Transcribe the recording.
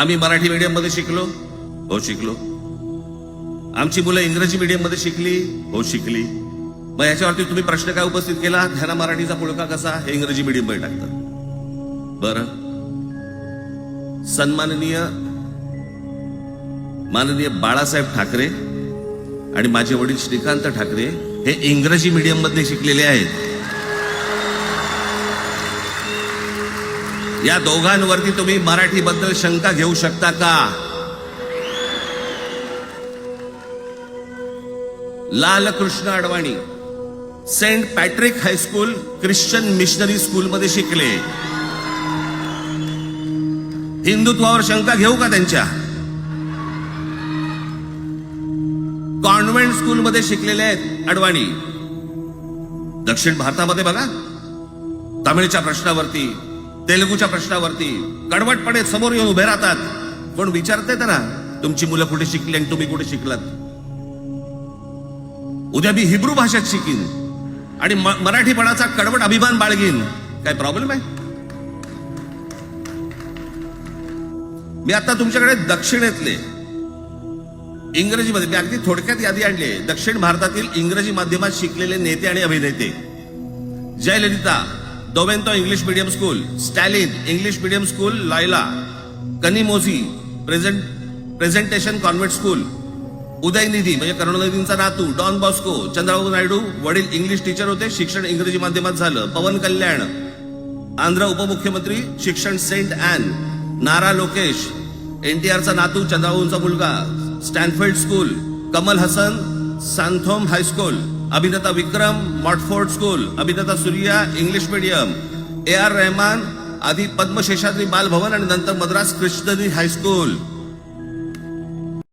आम्ही मराठी मीडियम मध्ये शिकलो, हो शिकलो. आमची मुलं इंग्रजी मीडियम मध्ये शिकली, हो शिकली. मग याच्यावरती तुम्ही प्रश्न काय उपस्थित केला, ह्यांना मराठीचा पुळका कसा, हे इंग्रजी मीडियम मध्ये टाकतात. बरं, माननीय बाळासाहेब ठाकरे आणि माझे वडील श्रीकांत ठाकरे हे इंग्रजी मीडियम मध्ये शिकलेले आहेत. या दोघांवरती तुम्ही मराठीबद्दल शंका घेऊ शकता का? Lalkrishna Advani Saint Patrick high school Christian missionary school मध्ये शिकले. हिंदुत्वावर शंका घेऊ का त्यांच्या? कॉन्व्हेंट स्कूल मध्ये शिकलेले आहेत अडवाणी. दक्षिण भारतामध्ये बघा, तमिळच्या प्रश्नावरती, तेलुगूच्या प्रश्नावरती कडवटपणे समोर येऊन उभे राहतात. कोण विचारते ना, तुमची मुलं कुठे शिकली आणि तुम्ही कुठे शिकलात? उद्या मी हिब्रू भाषेत शिकीन आणि मराठीपणाचा कडवट अभिमान बाळगीन, काय प्रॉब्लेम आहे? मी आता तुमच्याकडे दक्षिणेतले इंग्रजीमध्ये, मी अगदी थोडक्यात यादी आणली. दक्षिण भारतातील इंग्रजी माध्यमात शिकलेले नेते आणि अभिनेते: Jayalalithaa Doveton English medium school, Stalin English medium school Loyola, Kanimozhi Presentation convent school, Udhayanidhi म्हणजे करुणानिधींचा नातू डॉन बॉस्को, चंद्रबाबू नायडू वडील इंग्लिश टीचर होते, शिक्षण इंग्रजी माध्यमात झालं. पवन कल्याण आंध्र उपमुख्यमंत्री, शिक्षण सेंट ॲन. नारा लोकेश NTRचा नातू, चंद्रबाबूंचा मुलगा, Stanford school. Kamal Haasan Santhome high school. अभिनेता विक्रम मॉटफोर्ड स्कूल. अभिनेता Suriya English medium. AR Rahman आधी पद्मशेषाद्री बालभवन आणि नंतर मद्रास ख्रिश्चनी हायस्कूल.